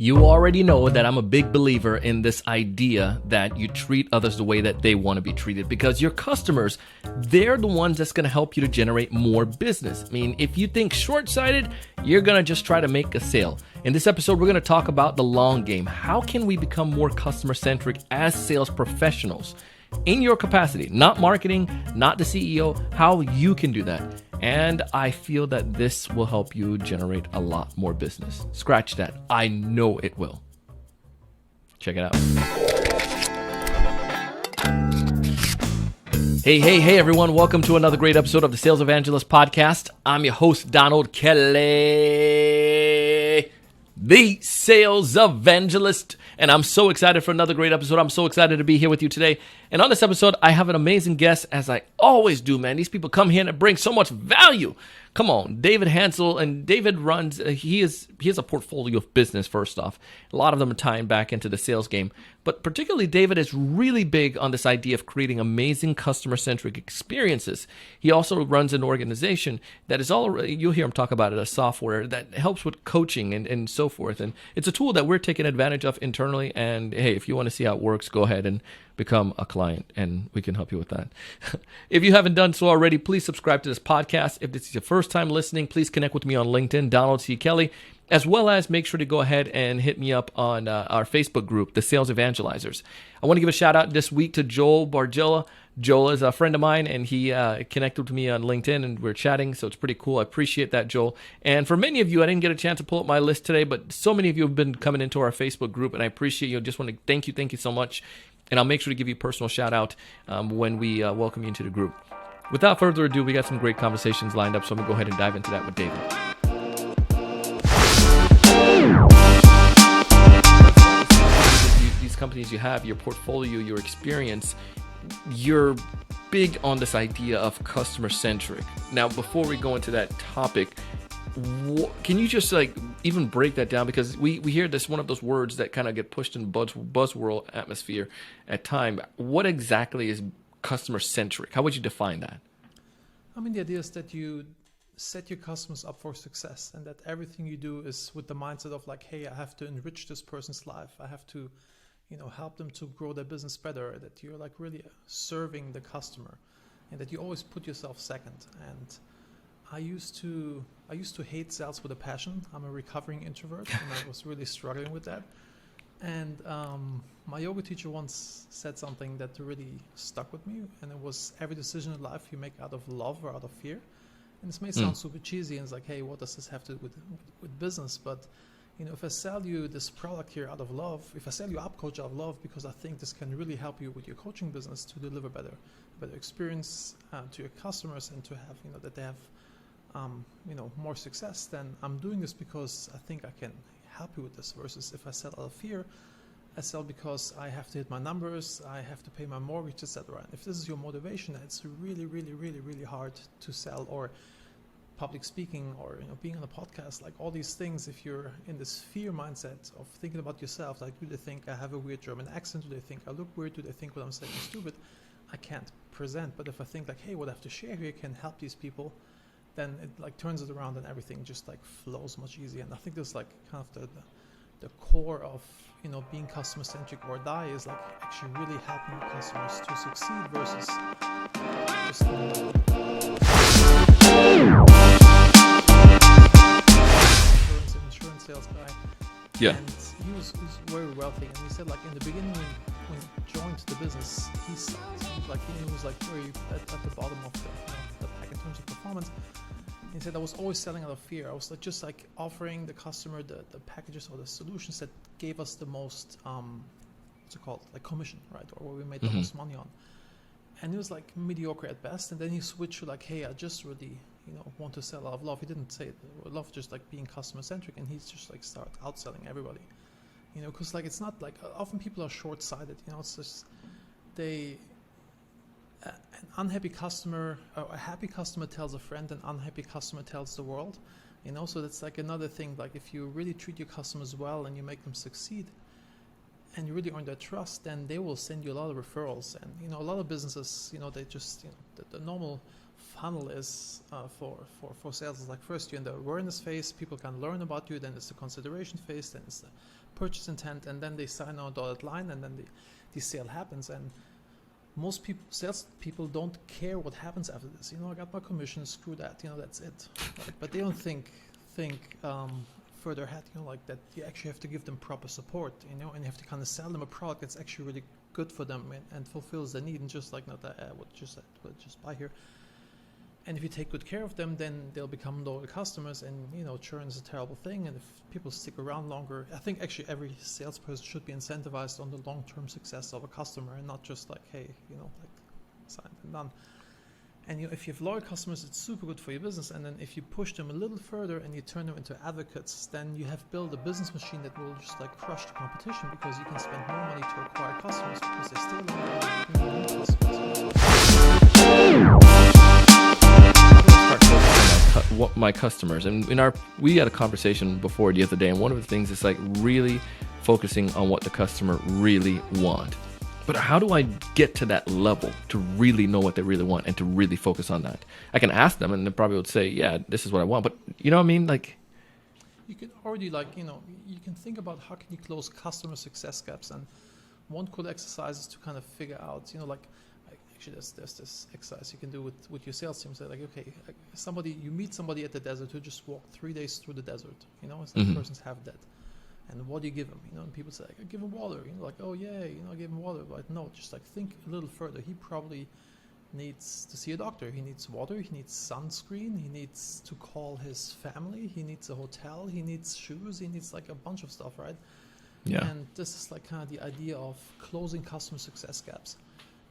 You already know that I'm a big believer in this idea that you treat others the way that they want to be treated, because your customers, they're the ones that's going to help you to generate more business. I mean, if you think short-sighted, you're going to just try to make a sale. In this episode, we're going to talk about the long game. How can we become more customer-centric as sales professionals? In your capacity, not marketing, not the CEO, how you can do that. And I feel that this will help you generate a lot more business. Scratch that. I know it will. Check it out. Hey, everyone. Welcome to another great episode of the Sales Evangelist podcast. I'm your host, Donald Kelly, the Sales Evangelist. And I'm so excited for another great episode. I'm so excited to be here with you today. And on this episode, I have an amazing guest, as I always do, man. These people come here and bring so much value. Come on, David Henzel. And David runs, he has a portfolio of business, first off. A lot of them are tying back into the sales game. But particularly, David is really big on this idea of creating amazing customer-centric experiences. He also runs an organization that is you'll hear him talk about it, a software that helps with coaching and so forth. And it's a tool that we're taking advantage of internally. And hey, if you want to see how it works, go ahead and become a client, and we can help you with that. If you haven't done so already, please subscribe to this podcast. If this is your first time listening, please connect with me on LinkedIn, Donald C. Kelly, as well as make sure to go ahead and hit me up on our Facebook group, the Sales Evangelizers. I want to give a shout out this week to Joel Bargilla. Joel is a friend of mine, and he connected with me on LinkedIn, and we're chatting, so it's pretty cool. I appreciate that, Joel. And for many of you, I didn't get a chance to pull up my list today, but so many of you have been coming into our Facebook group, and I appreciate you. I just want to thank you so much. And I'll make sure to give you a personal shout out when we welcome you into the group. Without further ado, we got some great conversations lined up, so I'm going to go ahead and dive into that with David. These companies you have, your portfolio, your experience, you're big on this idea of customer-centric. Now, before we go into that topic, can you just even break that down? Because we hear this, one of those words that kind of get pushed in buzzworld atmosphere at time. What exactly is customer-centric? How would you define that? I mean, the idea is that you set your customers up for success, and that everything you do is with the mindset of hey, I have to enrich this person's life. I have to, help them to grow their business better. That you're really serving the customer, and that you always put yourself second. And I used to hate sales with a passion. I'm a recovering introvert, and I was really struggling with that. And my yoga teacher once said something that really stuck with me, and it was, every decision in life you make out of love or out of fear. And this may sound super cheesy, and it's hey, what does this have to do with business? But if I sell you this product here out of love, if I sell you Up Coach out of love because I think this can really help you with your coaching business to deliver better experience to your customers, and to have that they have more success, then I'm doing this because I think I can help you with this. Versus if I sell out of fear, I sell because I have to hit my numbers, I have to pay my mortgage, etc. If this is your motivation, it's really, really, really, really hard to sell, or public speaking, or being on a podcast, all these things. If you're in this fear mindset of thinking about yourself, do they think I have a weird German accent? Do they think I look weird? Do they think what I'm saying is stupid? I can't present. But if I think hey, what I have to share here can help these people, then it turns it around, and everything just flows much easier. And I think that's kind of the core of being customer centric or die, is actually really helping your customers to succeed, versus just insurance sales guy. Yeah. And he was very wealthy, and he said in the beginning when he joined the business, he sucked. He was very at the bottom of the pack in terms of performance. He said, I was always selling out of fear. I was just offering the customer the packages or the solutions that gave us the most, what's it called, commission, right? Or where we made the most money on. And it was mediocre at best. And then he switched to hey, I just really, want to sell out of love. He didn't say it, love, just being customer centric. And he's just started outselling everybody, because it's not often people are short-sighted. It's just an unhappy customer, or a happy customer tells a friend, an unhappy customer tells the world. So that's another thing. If you really treat your customers well and you make them succeed, and you really earn their trust, then they will send you a lot of referrals. And a lot of businesses, they just the normal funnel is for sales is first you're in the awareness phase, people can learn about you, then it's the consideration phase, then it's the purchase intent, and then they sign on a dotted line, and then the sale happens. And most people, sales people, don't care what happens after this. I got my commission, screw that. That's it. Right? But they don't think further ahead. Like that, you actually have to give them proper support. And you have to kind of sell them a product that's actually really good for them and fulfills their need, and just like not that just buy here. And if you take good care of them, then they'll become loyal customers. And churn is a terrible thing. And if people stick around longer, I think actually every salesperson should be incentivized on the long-term success of a customer, and not just like, hey, like signed and done. And if you have loyal customers, it's super good for your business. And then if you push them a little further and you turn them into advocates, then you have built a business machine that will just like crush the competition, because you can spend more money to acquire customers because they stay longer. What my customers, and we had a conversation before the other day, and one of the things is like really focusing on what the customer really want. But how do I get to that level to really know what they really want and to really focus on that? I can ask them, and they probably would say, yeah, this is what I want. But you know what I mean? Like, you can already you can think about how can you close customer success gaps. And one cool exercise is to kind of figure out, actually there's this exercise you can do with your sales team. Say like, okay, you meet somebody at the desert who just walked 3 days through the desert. It's like person's half dead. And what do you give him? And people say, like, I give him water. Like, oh yeah, I give him water. But no, just like think a little further. He probably needs to see a doctor. He needs water. He needs sunscreen. He needs to call his family. He needs a hotel. He needs shoes. He needs like a bunch of stuff, right? yeah. And this is like kind of the idea of closing customer success gaps,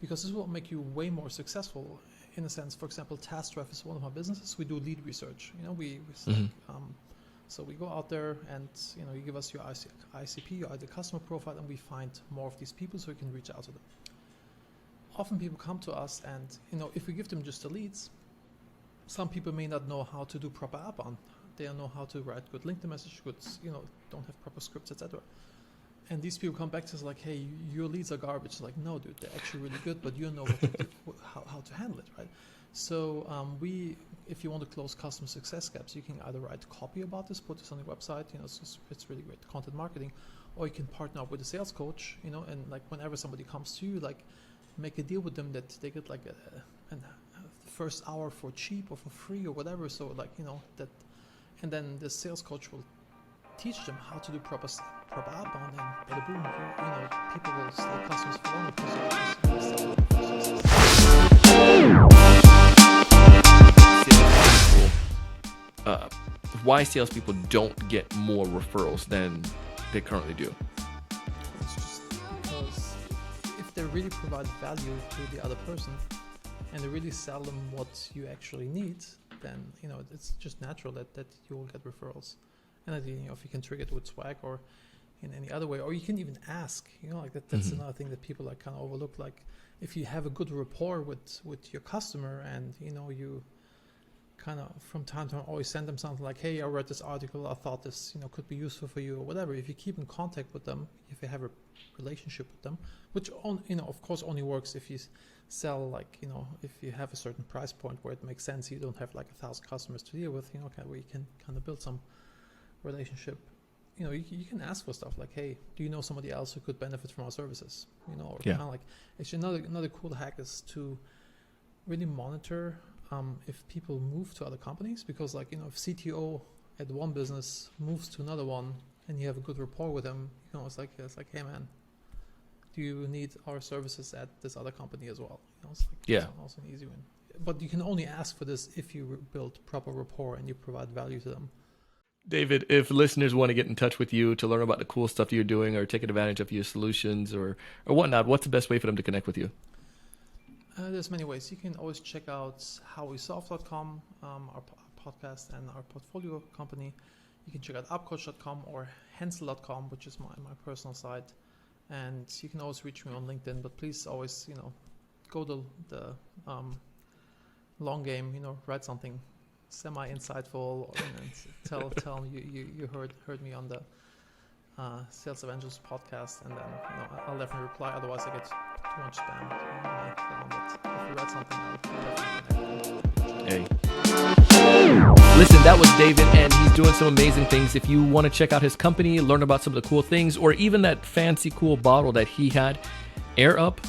because this will make you way more successful. In a sense, for example, TaskDrive is one of our businesses. We do lead research. So we go out there and, you give us your ICP, your ideal customer profile, and we find more of these people so we can reach out to them. Often people come to us and, if we give them just the leads, some people may not know how to do proper outbound. They don't know how to write good LinkedIn message, don't have proper scripts, etc. And these people come back to us like, hey, your leads are garbage. It's like, no, dude, they're actually really good, but you don't know how to handle it, right? So if you want to close customer success gaps, you can either write copy about this, put this on your website, it's really great content marketing, or you can partner up with a sales coach, and like whenever somebody comes to you, like make a deal with them that they get like a first hour for cheap or for free or whatever. So like, that, and then the sales coach will teach them how to do proper outbound, and bada boom, people will stay customers for longer because why salespeople don't get more referrals than they currently do. It's just because if they really provide value to the other person and they really sell them what you actually need, then it's just natural that you will get referrals. And if you can trigger it with swag or in any other way, or you can even ask, like that's another thing that people like kind of overlook. Like if you have a good rapport with your customer, and you kind of from time to time always send them something like, hey, I read this article, I thought this could be useful for you or whatever. If you keep in contact with them, if you have a relationship with them, which of course only works if you sell, like if you have a certain price point where it makes sense, you don't have like 1,000 customers to deal with, where you can kind of build some relationship. You can ask for stuff like, hey, do you know somebody else who could benefit from our services? Or kind of like, actually another cool hack is to really monitor if people move to other companies, because like, if CTO at one business moves to another one and you have a good rapport with them, it's like, hey man, do you need our services at this other company as well? It's like, yeah, it's also an easy win. But you can only ask for this if you build proper rapport and you provide value to them. David, if listeners want to get in touch with you to learn about the cool stuff you're doing or take advantage of your solutions or whatnot, what's the best way for them to connect with you? There's many ways. You can always check out howwesolve.com, our podcast and our portfolio company. You can check out upcoach.com or henzel.com, which is my personal site. And you can always reach me on LinkedIn, but please always, go to the long game, write something semi-insightful, and tell them you heard me on the Sales Evangelist podcast, and then I'll definitely reply. Otherwise, I get too much spam. But if you write something, I'll definitely connect. Hey. Listen, that was David, and he's doing some amazing things. If you want to check out his company, learn about some of the cool things, or even that fancy cool bottle that he had, Air Up,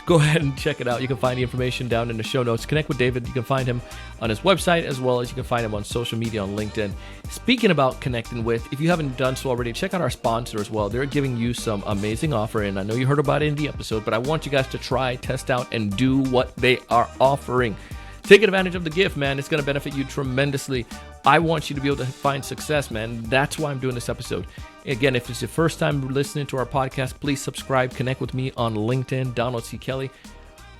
go ahead and check it out. You can find the information down in the show notes. Connect with David. You can find him on his website, as well as you can find him on social media on LinkedIn. Speaking about connecting with, if you haven't done so already, check out our sponsor as well. They're giving you some amazing offer, and I know you heard about it in the episode, but I want you guys to try, test out, and do what they are offering. Take advantage of the gift, man. It's going to benefit you tremendously. I want you to be able to find success, man. That's why I'm doing this episode. Again, if it's your first time listening to our podcast, please subscribe. Connect with me on LinkedIn, Donald C. Kelly.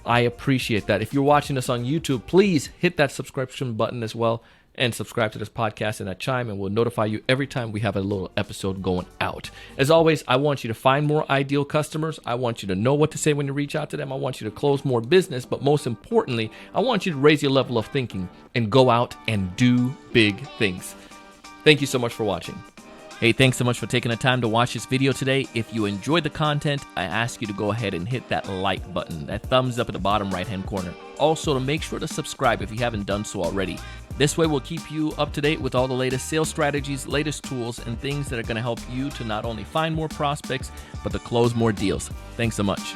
I appreciate that. If you're watching us on YouTube, please hit that subscription button as well and subscribe to this podcast and that chime, and we'll notify you every time we have a little episode going out. As always, I want you to find more ideal customers. I want you to know what to say when you reach out to them. I want you to close more business, but most importantly, I want you to raise your level of thinking and go out and do big things. Thank you so much for watching. Hey, thanks so much for taking the time to watch this video today. If you enjoyed the content, I ask you to go ahead and hit that like button, that thumbs up at the bottom right-hand corner. Also, to make sure to subscribe if you haven't done so already. This way, we'll keep you up to date with all the latest sales strategies, latest tools, and things that are going to help you to not only find more prospects, but to close more deals. Thanks so much.